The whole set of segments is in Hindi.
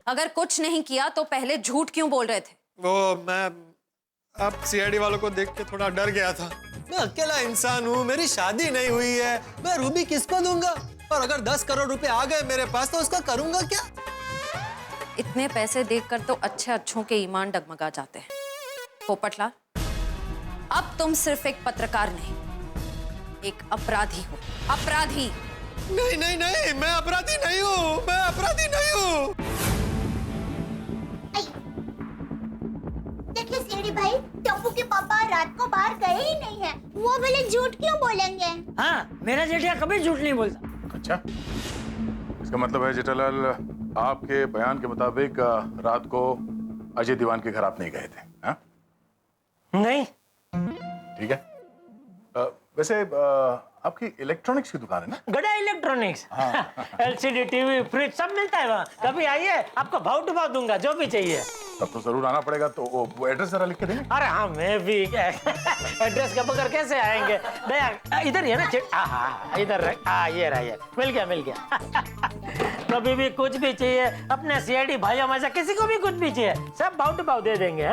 अगर कुछ नहीं किया तो पहले झूठ क्यों बोल रहे थे? वो मैं अब सीआईडी वालों को देख के थोड़ा डर गया था। मैं अकेला इंसान हूँ, मेरी शादी नहीं हुई है, मैं रूबी किसको दूंगा? और अगर 10 करोड़ रुपए आ गए मेरे पास तो उसका करूंगा क्या? इतने पैसे देखकर तो अच्छों के ईमान डगमगा जाते हैं। पोपटलाल, अब तुम सिर्फ एक पत्रकार नहीं, एक अपराधी हो। अपराधी। नहीं नहीं नहीं, मैं अपराधी नहीं हूँ, मैं अपराधी नहीं हूँ। देखिए सीआईडी भाई, टप्पू के पापा रात को बाहर गए ही नहीं है, वो भले झूठ क्यों बोलेंगे? हाँ, मेरा जेठिया कभी झूठ नहीं बोलता। अच्छा, इसका मतलब है जेठालाल, आपके बयान के मुताबिक रात को अजय दीवान के घर आप नहीं गए थे? हाँ? नहीं। ठीक है। वैसे आपकी इलेक्ट्रॉनिक्स की दुकान है ना? गड़ा इलेक्ट्रॉनिक्स। हाँ। एलसीडी, टीवी, फ्रिज सब मिलता है वहाँ। कभी आइए, आपको भाव टू भाव दूंगा, जो भी चाहिए। तब तो जरूर आना पड़ेगा। तो वो एड्रेस जरा लिख के देंगे? अरे हाँ, मैं भी एड्रेस के बगैर कैसे आएंगे? इधर ही है ना? हाँ, इधर ये रहा, ये मिल गया। कभी भी कुछ भी चाहिए, अपने सीआईडी भाई हमारे किसी को भी कुछ भी चाहिए, सब भाव टू भाव दे देंगे।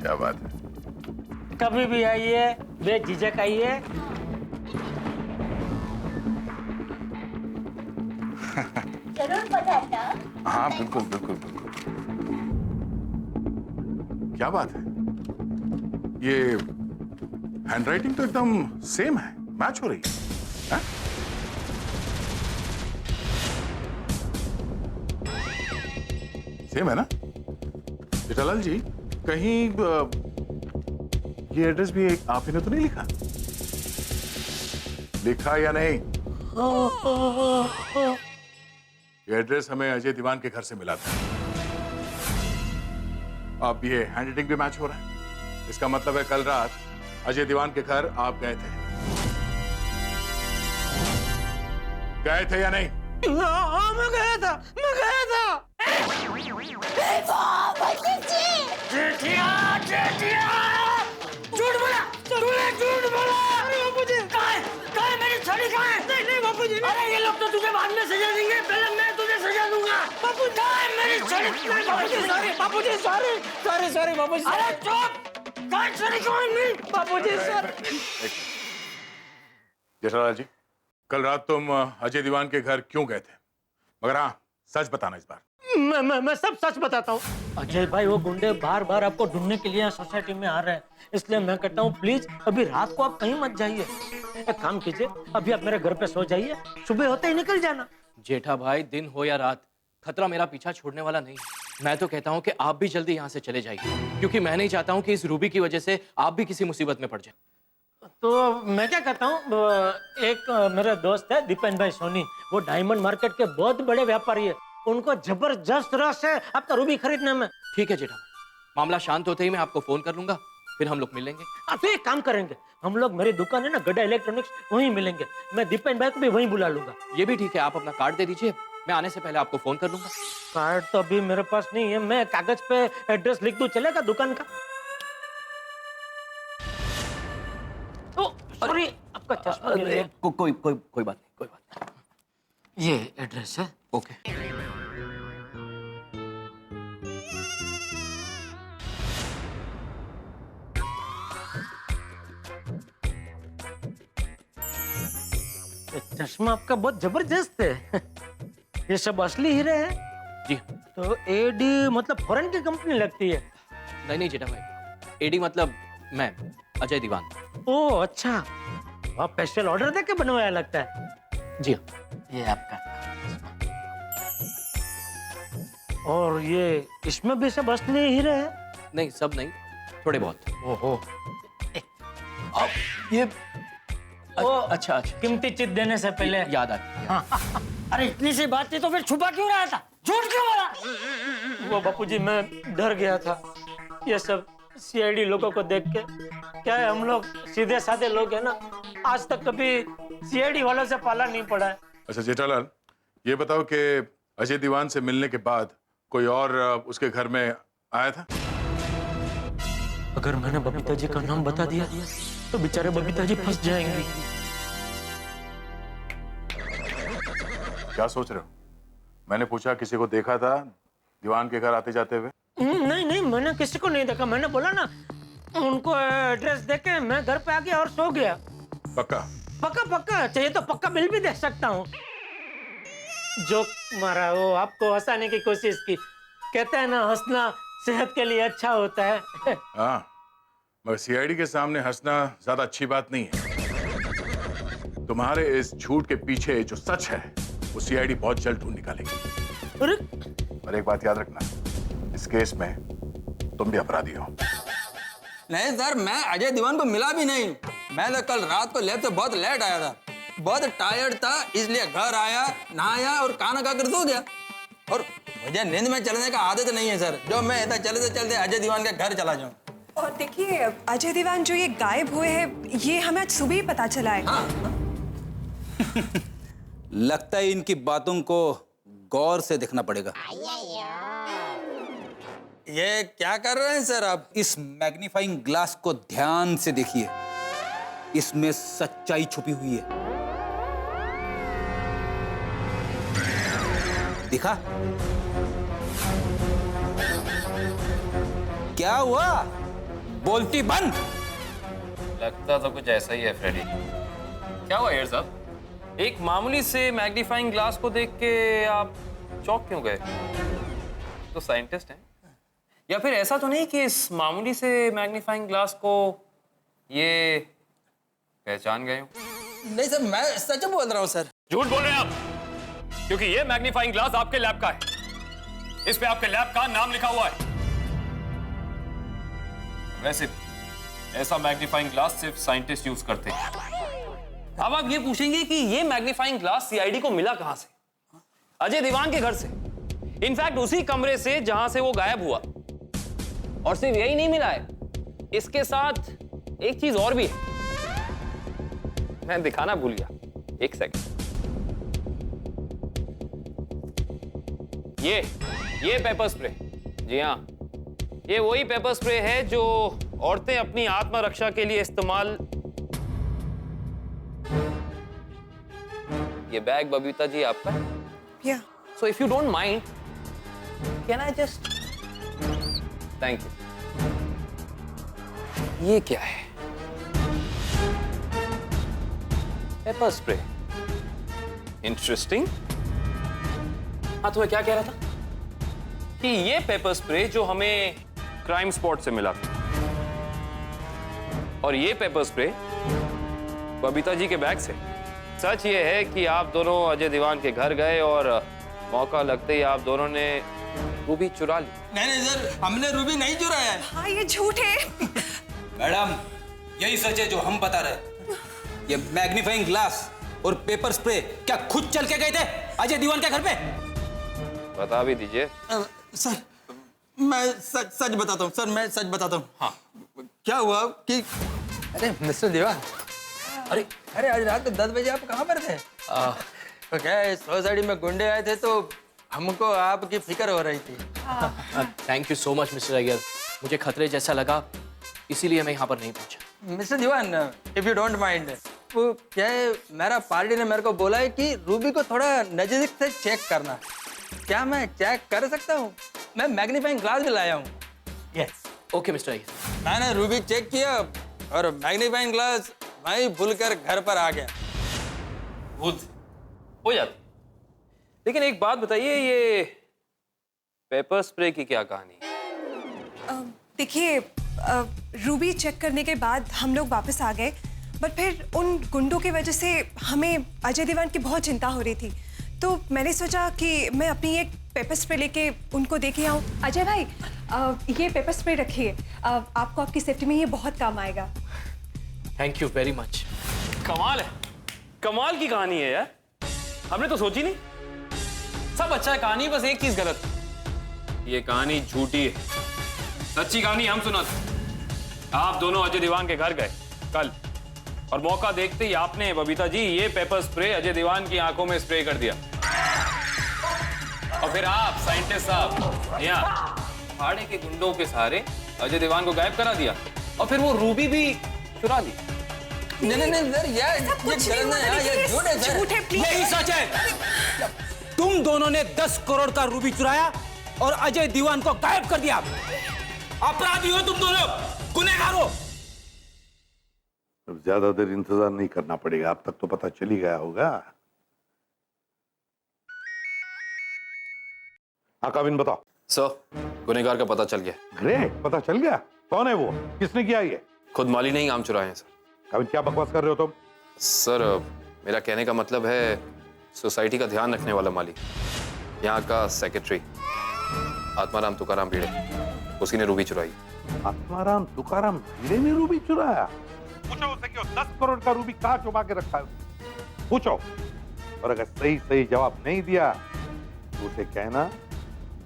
क्या बात है। कभी भी आइए, बेझिझक आइए। जरूर पधारना। हाँ बिल्कुल बिल्कुल बिल्कुल। क्या बात है, ये हैंडराइटिंग तो एकदम सेम है, मैच हो रही है। सेम है ना जेठालाल जी? कहीं ये एड्रेस भी आप ही ने तो नहीं लिखा या नहीं? ये एड्रेस हमें अजय दीवान के घर से मिला था। अब ये हैंडराइटिंग भी मैच हो रहा है। इसका मतलब है कल रात अजय दीवान के घर आप गए थे या नहीं? हाँ, मैं गया था। जेठिया, झूठ बोला, तूने झूठ बोला। बापूजी, कहाँ है मेरी छड़ी? कहाँ है? नहीं बापूजी। अरे ये लोग तो तुझे बाद में सजा देंगे, पहले मैं तुझे सजा दूंगा। बापू, कहाँ है मेरी छड़ी? बापूजी, सॉरी बापूजी। अरे चुप, कहाँ छड़ी? बापूजी सॉरी। जेठालाल जी, कल रात तुम अजय दीवान के घर क्यों गए थे? मगर हाँ, सच बताना इस बार। मैं सब सच बताता हूँ। अजय भाई, वो गुंडे बार आपको ढूंढने के लिए सोसाइटी में आ रहे हैं, इसलिए मैं कहता हूँ प्लीज अभी रात को आप कहीं मत जाइए। एक काम कीजिए, अभी आप मेरे घर पे सो जाइए, सुबह होते ही निकल जाना। जेठा भाई, दिन हो या रात, खतरा मेरा पीछा छोड़ने वाला नहीं। मैं तो कहता हूँ कि आप भी जल्दी यहाँ से चले जाइए, क्योंकि मैं नहीं चाहता हूँ कि इस रूबी की वजह से आप भी किसी मुसीबत में पड़ जाए। तो मैं क्या कहता हूँ, एक मेरा दोस्त है दीपेन भाई सोनी, वो डायमंड मार्केट के बहुत बड़े व्यापारी है, उनको जबरदस्त रस है आपका रूबी खरीदने में। ठीक है जेठा भाई, मामला शांत होते ही मैं आपको फोन कर लूंगा, फिर हम लोग मिलेंगे। तो एक काम करेंगे, हम लोग मेरी दुकान है ना गड्ढा इलेक्ट्रॉनिक्स, वहीं मिलेंगे। मैं दीपेन भाई को भी वहीं बुला लूंगा। ये भी ठीक है, आप अपना कार्ड दे दीजिए, मैं आने से पहले आपको फोन कर लूंगा। कार्ड तो अभी मेरे पास नहीं है, मैं कागज पे एड्रेस लिख दूं, चलेगा दुकान का? सॉरी, आपका चश्मा गिर गया। कोई बात नहीं। ये एड्रेस है। ओके। चश्मा आपका बहुत जबरदस्त है। ये सब असली हीरे हैं? जी। तो एडी मतलब फॉरेन की कंपनी लगती है? नहीं जेठा भाई, एडी मतलब मैं, अजय दीवान। ओह अच्छा, आप स्पेशल ऑर्डर देके बनवाया लगता है। जी हाँ। ये आपका, और ये इसमें भी सब असली हीरे हैं? नहीं, सब नहीं, थोड़े बहुत। ओहो, ये अच्छा, कीमती चीज देने से पहले याद आ गया। अरे इतनी सी बात थी तो फिर छुपा क्यों रहा था? झूठ क्यों बोला? वो बापूजी, मैं डर गया था। ये सब सीआईडी लोगों को देख के, क्या है हम लोग सीधे साधे लोग हैं ना, आज तक कभी सीआईडी वालों से पाला नहीं पड़ा है। अच्छा जेठालाल, ये बताओ कि अजय दीवान से मिलने के बाद कोई और उसके घर में आया था? अगर मैंने बबीता जी का नाम बता दिया तो बेचारे बबीता जी फंस जाएंगी। क्या सोच रहे हो? मैंने पूछा किसी को देखा था दीवान के घर आते जाते हुए? नहीं नहीं, मैंने किसी को नहीं देखा। मैंने बोला ना, उनको एड्रेस देके मैं घर पे आ गया और सो गया। पक्का? पक्का पक्का, चाहिए तो पक्का बिल भी दे सकता हूँ। जोक मारा, वो आपको हंसाने की कोशिश की। कहते हैं ना, हंसना सेहत के लिए अच्छा होता है। हाँ, मगर सीआईडी के सामने हंसना ज्यादा अच्छी बात नहीं है। तुम्हारे इस झूठ के पीछे जो सच है वो सीआईडी बहुत जल्द ढूंढ निकालेगी। अरे और एक बात याद रखना, इस केस में तुम भी अपराधी हो। नहीं सर, मैं अजय दीवान को मिला भी नहीं। मैं तो कल रात को लैब से बहुत लेट आया था, बहुत टायर्ड था, इसलिए घर आया, नहाया और खाना खाकर सो गया। और मुझे नींद में चलने का आदत नहीं है सर, जो मैं ऐसा चलते चलते अजय दीवान के घर चला जाऊं। और देखिए, अजय दीवान जो ये गायब हुए हैं, ये हमें आज सुबह ही पता चला है। हाँ। लगता है इनकी बातों को गौर से देखना पड़ेगा। ये क्या कर रहे हैं सर आप? इस मैग्नीफाइंग ग्लास को ध्यान से देखिए, इसमें सच्चाई छुपी हुई है। दिखा? क्या हुआ? बोलती बंद। लगता तो कुछ ऐसा ही है फ्रेडी। क्या हुआ यार साहब? एक मामूली से मैग्नीफाइंग ग्लास को देख के आप चौंक क्यों गए? तो साइंटिस्ट हैं? या फिर ऐसा तो नहीं कि इस मामूली से मैग्नीफाइंग ग्लास को ये पहचान गए हो? नहीं सर, मैं सच बोल रहा हूँ सर। झूठ बोल रहे हैं आप, क्योंकि ये मैग्नीफाइंग ग्लास आपके लैब का है। इस पे आपके लैब का नाम लिखा हुआ है। वैसे ऐसा मैग्नीफाइंग ग्लास सिर्फ साइंटिस्ट यूज करते हैं। अब आप ये पूछेंगे कि ये मैग्नीफाइंग ग्लास सीआईडी को मिला कहां से? अजय दीवान के घर से। इनफैक्ट उसी कमरे से जहां से वो गायब हुआ। और सिर्फ यही नहीं मिला है, इसके साथ एक चीज और भी है। मैं दिखाना भूल गया, एक सेकंड। ये पेपर स्प्रे। जी हाँ, ये वही पेपर स्प्रे है जो औरतें अपनी आत्मरक्षा के लिए इस्तेमाल। ये बैग बबीता जी आपका? या so if you don't mind, can I just? Thank you. ये क्या है? Paper spray. इंटरेस्टिंग। हाँ, तो मैं क्या कह रहा था कि ये पेपर स्प्रे जो हमें क्राइम स्पॉट से मिला था, और ये पेपर स्प्रे बबीता जी के बैग से। सच ये है कि आप दोनों अजय दीवान के घर गए और मौका लगते ही आप दोनों ने रूबी चुरा ली। नहीं सर, हमने रूबी नहीं चुराया है। हाँ, ये झूठ है। मैडम, यही सच है जो हम बता रहे। ये मैग्नीफाइंग ग्लास और पेपर स्प्रे क्या खुद चल के गए थे अजय दीवान के घर पे? बता भी दीजिए। सर, मैं सच बताता हूँ सर, मैं सच बताता हूँ। हाँ। क्या हुआ कि अरे मिस्टर दीवान, अरे आज रात को 10 बजे आप कहाँ पर थे? तो क्या है, सोसाइटी में गुंडे आए थे तो हमको आपकी फिक्र हो रही थी। Thank you so much mister Iyer. मुझे खतरे जैसा लगा, इसीलिए मैं यहाँ पर नहीं पहुंचा। Mister Diwan, if you don't mind, वो क्या है, मेरा पार्टी ने मेरे को बोला है कि रूबी को थोड़ा नजदीक से चेक करना। क्या मैं चेक कर सकता हूँ? मैं मैग्नीफाइंग ग्लास भी लाया हूँ। यस। Okay mister Iyer. मैंने रूबी चेक किया और मैग्नीफाइंग ग्लास मैं भूलकर घर पर आ गया। भूल हो जाती। लेकिन एक बात बताइए, ये पेपर स्प्रे की क्या कहानी है? देखिए, रूबी चेक करने के बाद हम लोग वापस आ गए, बट फिर उन गुंडों की वजह से हमें अजय दीवान की बहुत चिंता हो रही थी। तो मैंने सोचा कि मैं अपनी एक पेपर स्प्रे लेके उनको देखे आऊँ। अजय भाई, ये पेपर स्प्रे रखिए, आपको आपकी सेफ्टी में ये बहुत काम आएगा। Thank you very much. कमाल है, कमाल की कहानी है यार। हमने तो सोची नहीं। सब अच्छा है कहानी, बस एक चीज गलत है। ये कहानी झूठी है। सच्ची कहानी हम सुनाते। आप दोनों अजय दीवान के घर गए कल, और मौका देखते ही आपने बबीता जी ये पेपर स्प्रे अजय दीवान की आंखों में स्प्रे कर दिया। और फिर आप साइंटिस्ट साहब यहाँ भाड़े के गुंडों के सहारे अजय दीवान को गायब करा दिया, और फिर वो रूबी भी चुरा ली। नहीं सर, ये गलत है, ये झूठ है सर। यही सच है। तुम दोनों ने 10 करोड़ का रूबी चुराया और अजय दीवान को गायब कर दिया। अपराधी हो तुम दोनों, गुनहगार हो। अब ज्यादा देर इंतजार नहीं करना पड़ेगा, अब तक तो पता चल ही गया होगा। हाँ काविन बताओ। सर, गुनहगार का पता चल गया। ग्रेट, पता चल गया। कौन है वो, किसने किया ये? खुद माली ने ही आम चुराए हैं सर। काविन क्या बकवास कर रहे हो तुम? सर, मेरा कहने का मतलब है सोसाइटी का ध्यान रखने वाला माली, यहाँ का सेक्रेटरी आत्माराम तुकाराम भिड़े, उसी ने रूबी चुराई। आत्माराम तुकाराम भिड़े ने रूबी चुराया? पूछो उसे कि 10 करोड़ का रूबी कहाँ छुपा के रखा है, पूछो। और अगर सही सही जवाब नहीं दिया तो उसे कहना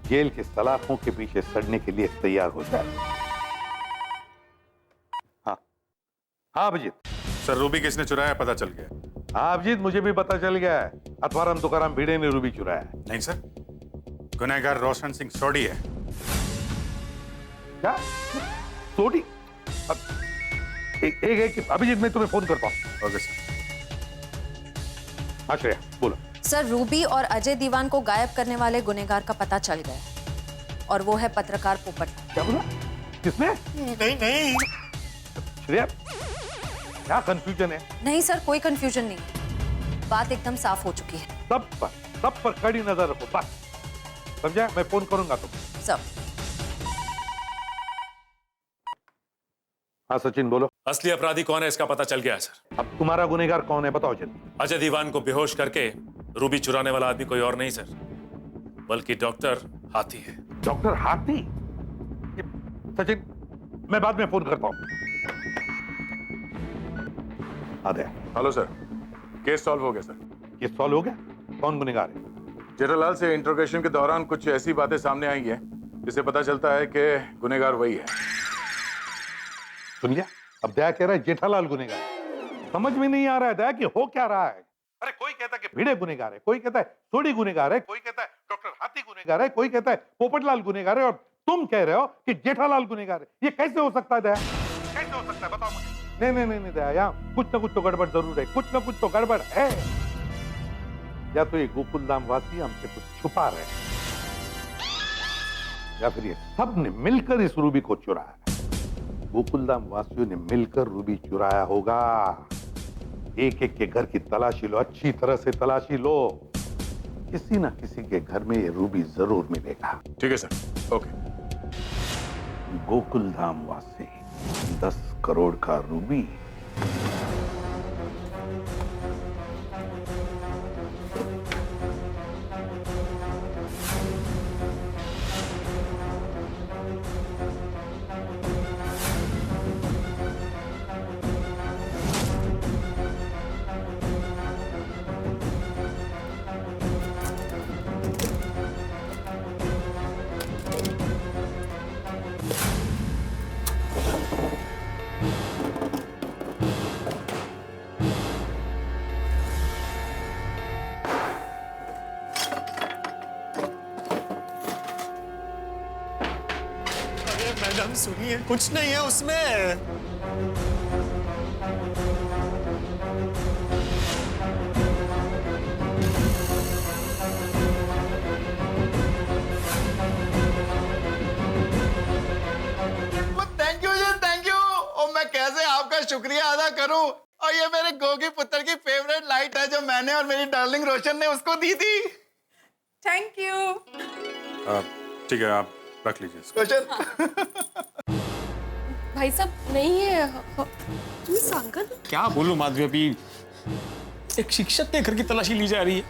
जेल के सलाखों के पीछे सड़ने के लिए तैयार हो जाए। हाँ हाँ अभिजीत। सर, रूबी किसने चुराया पता चल गया? हाँ अभिजीत, मुझे भी पता चल गया है। आत्माराम तुकाराम भिड़े ने रूबी चुराया है। नहीं सर, गुनहगार रोशन सिंह सोडी है। क्या सोडी? एक अभिजीत, मैं तुम्हें फोन करता हूँ। Okay sir. हाँ श्रेया बोलो। सर, रूबी और अजय दीवान को गायब करने वाले गुनहगार का पता चल गया है और वो है पत्रकार पोपट। क्या बोला? किसने? नहीं श्रेया क्या कंफ्यूजन है? नहीं सर, कोई कंफ्यूजन नहीं, बात एकदम साफ हो चुकी है। सब पर कड़ी नजर रखो बस, समझा? मैं फोन करूंगा तुम। सब। हाँ सचिन बोलो। असली अपराधी कौन है इसका पता चल गया है सर। अब तुम्हारा गुनहगार कौन है बताओ जल्दी। अजय दीवान को बेहोश करके रूबी चुराने वाला आदमी कोई और नहीं सर, बल्कि डॉक्टर हाथी है। डॉक्टर हाथी? सचिन मैं बाद में फोन करता हूँ। हेलो सर, केस सॉल्व हो गया सर। केस सॉल्व हो गया? कौन गुनहगार है? जेठालाल से इंट्रोगेशन के दौरान कुछ ऐसी बातें सामने आई हैं जिससे पता चलता है कि गुनहगार वही है। सुन लिया? अब दया कह रहा है जेठालाल गुनहगार। समझ में नहीं आ रहा है दया कि हो क्या रहा है। अरे कोई कहता है कि भिड़े गुनहगार है, कोई कहता है सोडी गुनहगार है, कोई कहता है डॉक्टर हाथी गुनहगार है, कोई कहता है पोपटलाल गुनहगार है, और तुम कह रहे हो कि जेठालाल गुनहगार है। ये कैसे हो सकता है दया? कैसे हो सकता है बताओ मुझे। नहीं दया, यहाँ कुछ ना कुछ तो गड़बड़ जरूर है, कुछ ना कुछ तो गड़बड़ है। या तो ये गोकुलधाम वासी हमसे कुछ छुपा रहे हैं, या फिर ये सब ने मिलकर इस रूबी को चुराया। गोकुलधाम वासियों ने मिलकर रूबी चुराया होगा। एक एक के घर की तलाशी लो, अच्छी तरह से तलाशी लो, किसी ना किसी के घर में ये रूबी जरूर मिलेगा। ठीक है सर, ओके। गोकुलधाम वासी 10 करोड़ का रूबी। मैडम सुनिए, कुछ नहीं है उसमें। Thank you ji, thank you. और मैं कैसे आपका शुक्रिया अदा करूं। और ये मेरे गोगी पुत्र की फेवरेट लाइट है जो मैंने और मेरी डार्लिंग रोशन ने उसको दी थी। Thank you. ठीक है, आप रख लीजिए इसको। भाई साहब नहीं है सांगन। क्या बोलूं माधवी, अभी एक शिक्षक के घर की तलाशी ली जा रही है।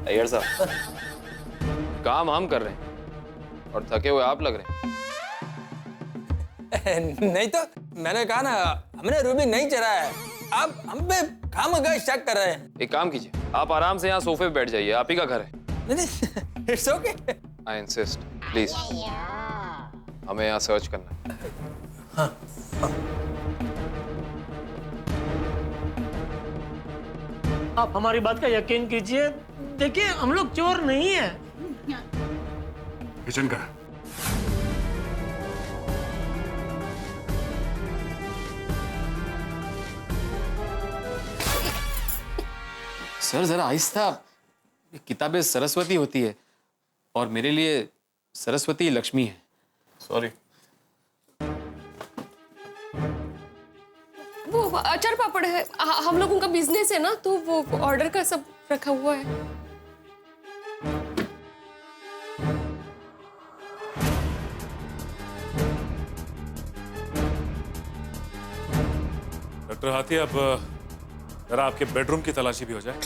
अय्यर साहब, काम हम कर रहे हैं और थके हुए आप लग रहे हैं। नहीं तो मैंने कहा ना, हमने रूबी नहीं चुराया है। आप हम पे खामखा शक कर रहे हैं। एक काम कीजिए, आप आराम से यहाँ सोफे पे बैठ जाइए, आप ही का घर है। नहीं, it's okay. I insist, please, हमें यहाँ सर्च करना है। हाँ, हाँ। आप हमारी बात का यकीन कीजिए, देखिए हम लोग चोर नहीं है, किचन का। सर जरा आहिस्ता, ये किताबें सरस्वती होती है और मेरे लिए सरस्वती लक्ष्मी है। सॉरी। वो अचार पापड़ है, हम लोगों का बिजनेस है ना, तो वो ऑर्डर का सब रखा हुआ है। डॉक्टर हाथी, अब जरा आपके बेडरूम की तलाशी भी हो जाए।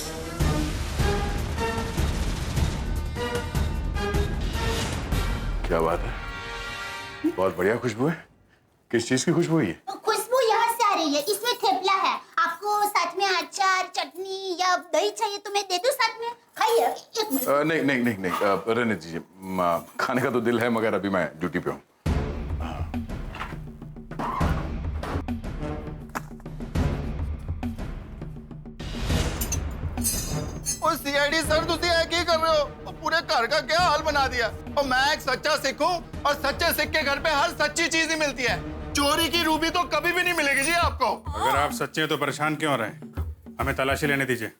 क्या बात है, बहुत बढ़िया खुशबू है। किस चीज की खुशबू है ये? खुशबू यहाँ से आ रही है, इसमें थेपला है। आपको साथ में अचार, चटनी या दही चाहिए तो मैं दे दूं साथ में, खाइए। एक मिनट। नहीं नहीं नहीं नहीं, रहने दीजिए। खाने का तो दिल है मगर अभी मैं ड्यूटी पे हूँ। सीआईडी सर, तुसी है की कर रहे हो? पूरे घर का क्या हाल बना दिया। और मैं एक सच्चा सिख हूं और सच्चे सिख के घर पे हर सच्ची चीज ही मिलती है। चोरी की रूबी तो कभी भी नहीं मिलेगी जी आपको। अगर आप सच्चे हैं तो परेशान क्यों हो रहे हैं? हमें तलाशी लेने दीजिए।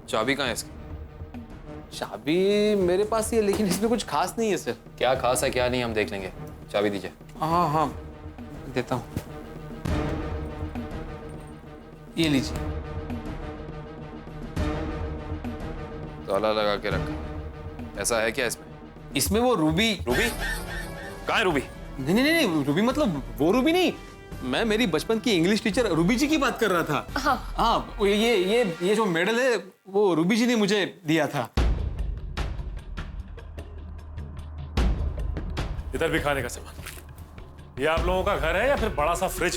चाबी कहाँ है इसकी? चाबी मेरे पास ही है, लेकिन इसमें कुछ खास नहीं है सर। क्या खास है क्या नहीं हम देख लेंगे। चाबी दीजिए। हाँ हाँ देता हूँ, ये लीजिए। ताला लगा के रखा, ऐसा है क्या इसमें? इसमें वो रूबी। रूबी? कहाँ है रूबी? नहीं नहीं नहीं, रूबी मतलब वो रूबी नहीं, मैं मेरी बचपन की इंग्लिश टीचर रूबी जी की बात कर रहा था। हाँ ये जो मेडल है वो रूबी जी ने मुझे दिया था। इधर भी खाने का सामान। ये आप लोगों का घर है या फिर बड़ा सा फ्रिज?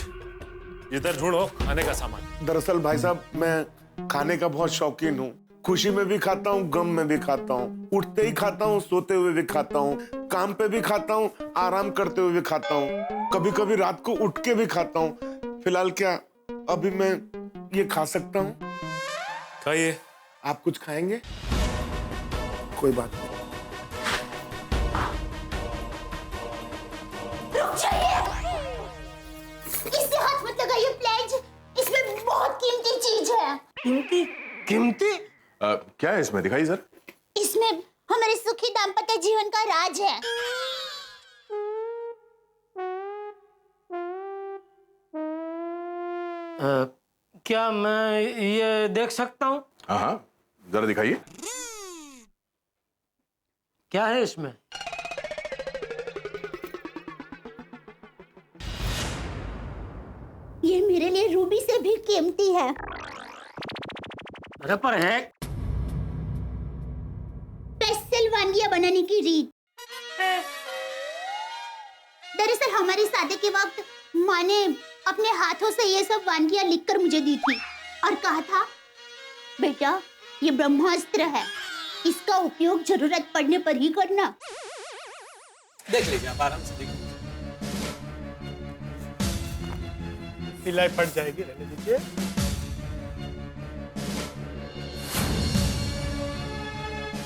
इधर ढूंढो खाने का सामान। दरअसल भाई साहब, मैं खाने का बहुत शौकीन हूँ। खुशी में भी खाता हूँ, गम में भी खाता हूँ, उठते ही खाता हूँ, सोते हुए भी खाता हूँ, काम पे भी खाता हूँ, आराम करते हुए भी खाता हूँ, कभी कभी रात को उठ के भी खाता हूँ। फिलहाल क्या अभी मैं ये खा सकता हूँ? खाइए। आप कुछ खाएंगे? कोई बात नहीं। रुक जाइए, इससे हाथ मत लगाइए प्लीज, इसमें बहुत कीमती चीज है। कीमती? कीमती? क्या है इसमें, दिखाइए सर। इसमें हमारे सुखी दाम्पत्य जीवन का राज है। क्या मैं ये देख सकता हूँ? हाँ हाँ, जरा दिखाइए। क्या है इसमें? ये मेरे लिए रूबी से भी कीमती है। अरे पर है स्पेशल वांगिया बनाने की रीत। दरअसल हमारी शादी के वक्त माँ ने अपने हाथों से ये सब वांगियां लिखकर मुझे दी थी और कहा था, बेटा ये ब्रह्मास्त्र है, इसका उपयोग जरूरत पड़ने पर ही करना। देख लीजिए आप आराम से, देख लीजिए। सिलाई फट जाएगी, रहने दीजिए।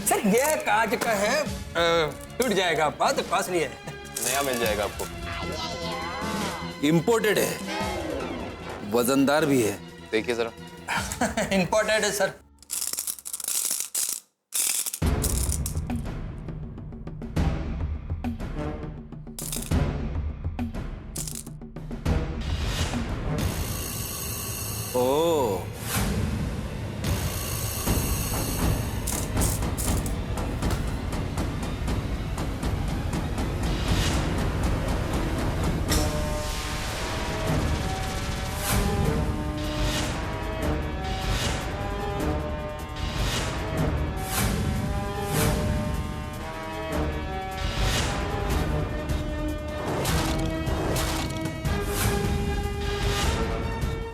सर ये कांच का है, टूट जाएगा, बहुत कॉस्टली है। नया मिल जाएगा आपको। इंपोर्टेड है, वजनदार भी है। देखिए जरा। इंपोर्टेड है सर। ओ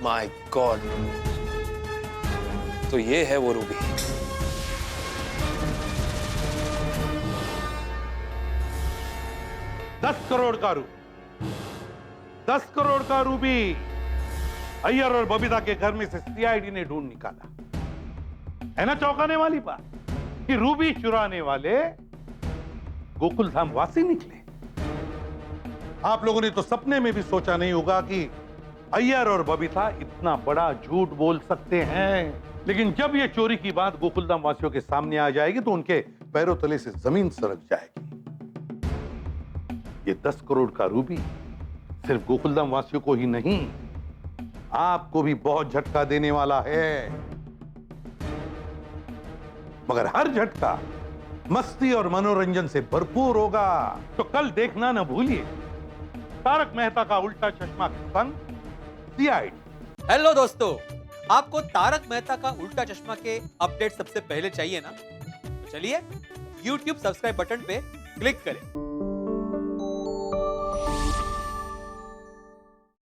माय गॉड, तो ये है वो रूबी। $10 करोड़ का रूबी, 10 करोड़ का रूबी। अय्यर और बबीता के घर में से सीआईडी ने ढूंढ निकाला। है ना चौंकाने वाली बात कि रूबी चुराने वाले गोकुल धाम वासी निकले। आप लोगों ने तो सपने में भी सोचा नहीं होगा कि अय्यर और बबीता इतना बड़ा झूठ बोल सकते हैं। लेकिन जब यह चोरी की बात गोकुलधाम वासियों के सामने आ जाएगी तो उनके पैरों तले से जमीन सरक जाएगी। ये 10 करोड़ का रूबी सिर्फ गोकुलधाम वासियों को ही नहीं, आपको भी बहुत झटका देने वाला है। मगर हर झटका मस्ती और मनोरंजन से भरपूर होगा। तो कल देखना न भूलिए तारक मेहता का उल्टा चश्मा के संग सीआईडी। हेलो दोस्तों, आपको तारक मेहता का उल्टा चश्मा के अपडेट सबसे पहले चाहिए ना? चलिए YouTube सब्सक्राइब बटन पे क्लिक करें।